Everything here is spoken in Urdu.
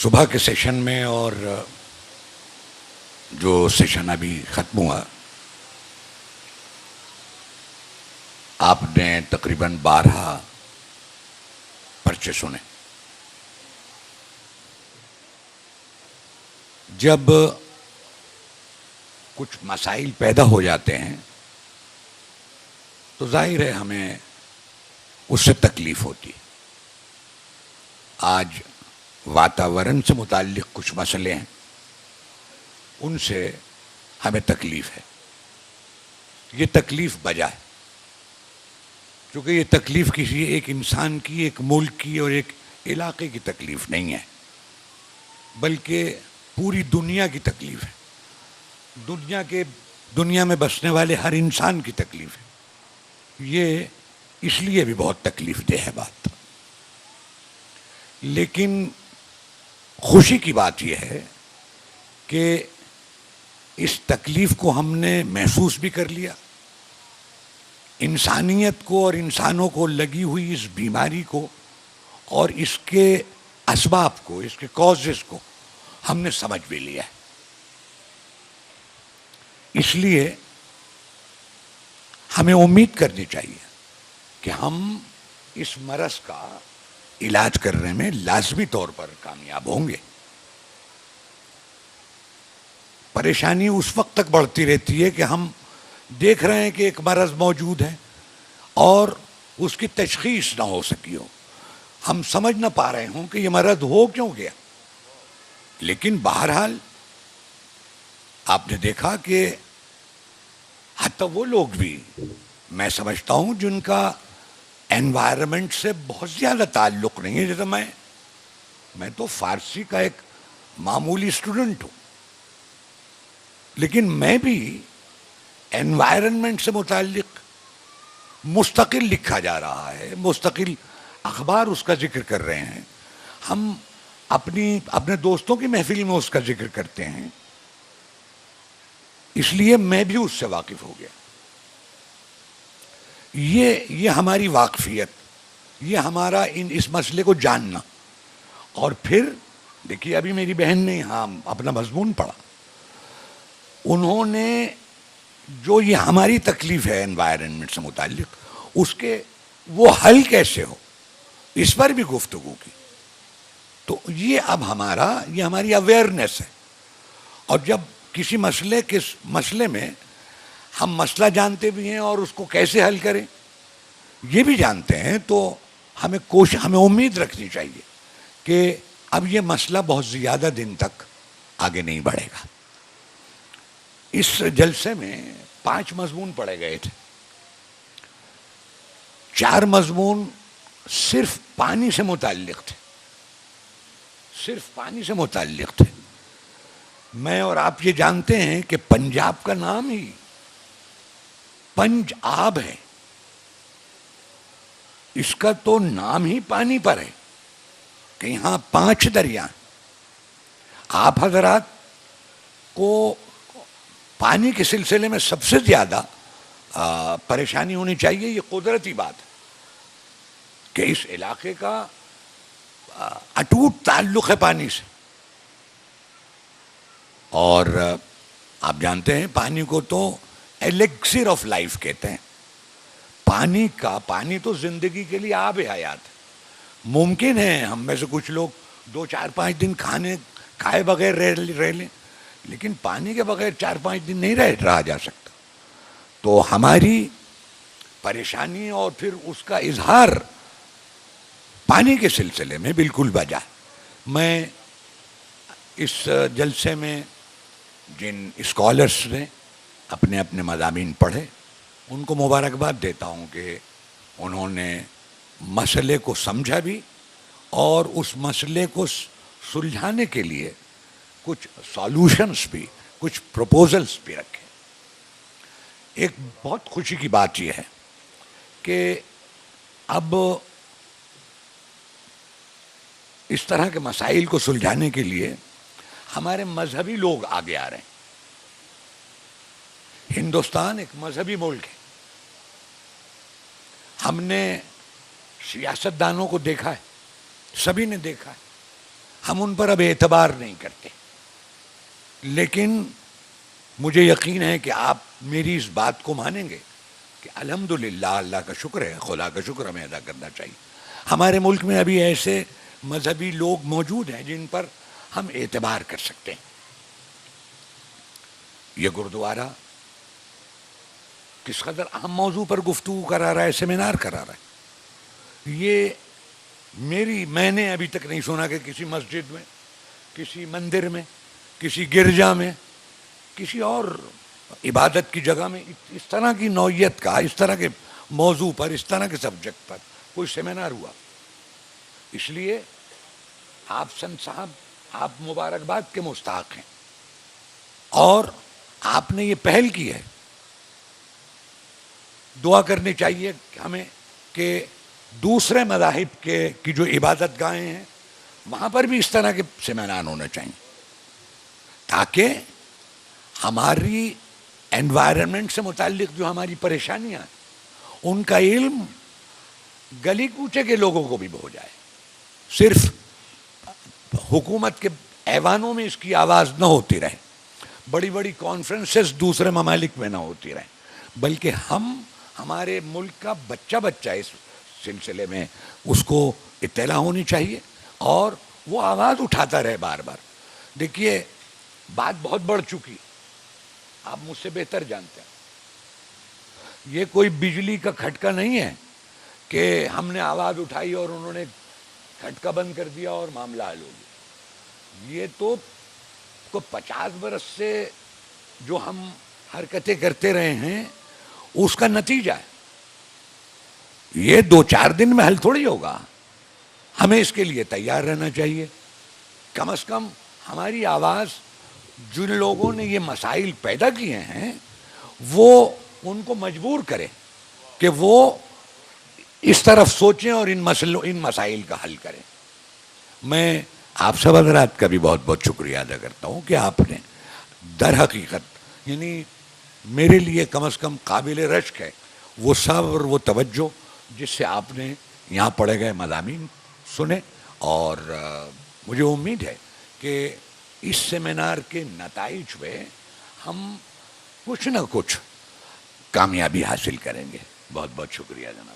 صبح کے سیشن میں اور جو سیشن ابھی ختم ہوا، آپ نے تقریباً 12 پرچے سنے۔ جب کچھ مسائل پیدا ہو جاتے ہیں تو ظاہر ہے ہمیں اس سے تکلیف ہوتی ہے۔ آج واتاورن سے متعلق کچھ مسئلے ہیں، ان سے ہمیں تکلیف ہے۔ یہ تکلیف بجا ہے، کیونکہ یہ تکلیف کسی ایک انسان کی، ایک ملک کی اور ایک علاقے کی تکلیف نہیں ہے، بلکہ پوری دنیا کی تکلیف ہے۔ دنیا میں بسنے والے ہر انسان کی تکلیف ہے۔ یہ اس لیے بھی بہت تکلیف دہ ہے بات۔ لیکن خوشی کی بات یہ ہے کہ اس تکلیف کو ہم نے محسوس بھی کر لیا۔ انسانیت کو اور انسانوں کو لگی ہوئی اس بیماری کو اور اس کے اسباب کو، اس کے کازز کو ہم نے سمجھ بھی لیا ہے۔ اس لیے ہمیں امید کرنی چاہیے کہ ہم اس مرض کا علاج کرنے میں لازمی طور پر کامیاب ہوں گے۔ پریشانی اس وقت تک بڑھتی رہتی ہے کہ ہم دیکھ رہے ہیں کہ ایک مرض موجود ہے اور اس کی تشخیص نہ ہو سکی ہو، ہم سمجھ نہ پا رہے ہوں کہ یہ مرض ہو کیوں گیا۔ لیکن بہرحال آپ نے دیکھا کہ حتیٰ وہ لوگ بھی، میں سمجھتا ہوں، جن کا انوائرمنٹ سے بہت زیادہ تعلق نہیں ہے، جیسے میں تو فارسی کا ایک معمولی اسٹوڈنٹ ہوں، لیکن میں بھی انوائرمنٹ سے متعلق مستقل لکھا جا رہا ہے، مستقل اخبار اس کا ذکر کر رہے ہیں، ہم اپنے دوستوں کی محفل میں اس کا ذکر کرتے ہیں، اس لیے میں بھی اس سے واقف ہو گیا۔ یہ ہماری واقفیت، یہ ہمارا اس مسئلے کو جاننا۔ اور پھر دیکھیے، ابھی میری بہن نے یہاں اپنا مضمون پڑھا، انہوں نے جو یہ ہماری تکلیف ہے انوائرنمنٹ سے متعلق، اس کے وہ حل کیسے ہو، اس پر بھی گفتگو کی۔ تو یہ اب ہماری اویئرنیس ہے۔ اور جب کسی مسئلے میں ہم مسئلہ جانتے بھی ہیں اور اس کو کیسے حل کریں یہ بھی جانتے ہیں، تو ہمیں امید رکھنی چاہیے کہ اب یہ مسئلہ بہت زیادہ دن تک آگے نہیں بڑھے گا۔ اس جلسے میں 5 مضمون پڑھے گئے تھے۔ 4 مضمون صرف پانی سے متعلق تھے، صرف پانی سے متعلق تھے۔ میں اور آپ یہ جانتے ہیں کہ پنجاب کا نام ہی پنج آب ہے، اس کا تو نام ہی پانی پر ہے کہ یہاں 5 دریا ہیں۔ آپ حضرات کو پانی کے سلسلے میں سب سے زیادہ پریشانی ہونی چاہیے، یہ قدرتی بات ہے کہ اس علاقے کا اٹوٹ تعلق ہے پانی سے۔ اور آپ جانتے ہیں پانی کو تو ایلیکسر آف لائف کہتے ہیں۔ پانی تو زندگی کے لیے آب حیات ہے۔ ممکن ہے ہم میں سے کچھ لوگ 2 4 5 دن کھائے بغیر رہ لیں، لیکن پانی کے بغیر 4 5 دن نہیں رہا جا سکتا۔ تو ہماری پریشانی اور پھر اس کا اظہار پانی کے سلسلے میں بالکل بجا ہے۔ میں اس جلسے میں جن اسکالرس نے اپنے اپنے مضامین پڑھے ان کو مبارکباد دیتا ہوں کہ انہوں نے مسئلے کو سمجھا بھی اور اس مسئلے کو سلجھانے کے لیے کچھ سالوشنز بھی، کچھ پروپوزلز بھی رکھے۔ ایک بہت خوشی کی بات یہ ہے کہ اب اس طرح کے مسائل کو سلجھانے کے لیے ہمارے مذہبی لوگ آگے آ رہے ہیں۔ ہندوستان ایک مذہبی ملک ہے۔ ہم نے سیاست دانوں کو دیکھا ہے، سبھی نے دیکھا ہے، ہم ان پر اب اعتبار نہیں کرتے، لیکن مجھے یقین ہے کہ آپ میری اس بات کو مانیں گے کہ الحمدللہ، اللہ کا شکر ہے، خدا کا شکر ہمیں ادا کرنا چاہیے. ہمارے ملک میں ابھی ایسے مذہبی لوگ موجود ہیں جن پر ہم اعتبار کر سکتے ہیں. یہ گرودوارہ کس قدر اہم موضوع پر گفتگو کرا رہا ہے، سیمینار کرا رہا ہے. یہ میں نے ابھی تک نہیں سنا کہ کسی مسجد میں، کسی مندر میں، کسی گرجا میں، کسی اور عبادت کی جگہ میں اس طرح کی نوعیت کا، اس طرح کے موضوع پر، اس طرح کے سبجیکٹ پر کوئی سیمینار ہوا. اس لیے آپ سنت صاحب، آپ مبارکباد کے مستحق ہیں، اور آپ نے یہ پہل کی ہے. دعا کرنی چاہیے ہمیں کہ دوسرے مذاہب کی جو عبادت گاہیں ہیں وہاں پر بھی اس طرح کے سیمینار ہونا چاہیے، تاکہ ہماری انوائرمنٹ سے متعلق جو ہماری پریشانیاں ہیں ان کا علم گلی کوچے کے لوگوں کو بھی ہو جائے. صرف حکومت کے ایوانوں میں اس کی آواز نہ ہوتی رہے، بڑی بڑی کانفرنسز دوسرے ممالک میں نہ ہوتی رہیں، بلکہ ہمارے ملک کا بچہ اس سلسلے میں اس کو اطلاع ہونی چاہیے اور وہ آواز اٹھاتا رہے بار بار. دیکھیے، بات بہت بڑھ چکی، آپ مجھ سے بہتر جانتے ہیں. یہ کوئی بجلی کا کھٹکا نہیں ہے کہ ہم نے آواز اٹھائی اور انہوں نے کھٹکا بند کر دیا اور معاملہ حل ہو گیا. یہ تو 50 برس سے جو ہم حرکتیں کرتے رہے ہیں اس کا نتیجہ ہے. یہ 2-4 دن میں حل تھوڑی ہوگا. ہمیں اس کے لیے تیار رہنا چاہیے. کم از کم ہماری آواز جن لوگوں نے یہ مسائل پیدا کیے ہیں وہ ان کو مجبور کرے کہ وہ اس طرف سوچیں اور ان مسائل کا حل کریں. میں آپ سب حضرات کا بھی بہت بہت شکریہ ادا کرتا ہوں کہ آپ نے در حقیقت، یعنی میرے لیے کم از کم قابل رشک ہے وہ صبر، وہ توجہ جس سے آپ نے یہاں پڑھے گئے مضامین سنے. اور مجھے امید ہے کہ اس سیمینار کے نتائج میں ہم کچھ نہ کچھ کامیابی حاصل کریں گے. بہت بہت شکریہ جناب.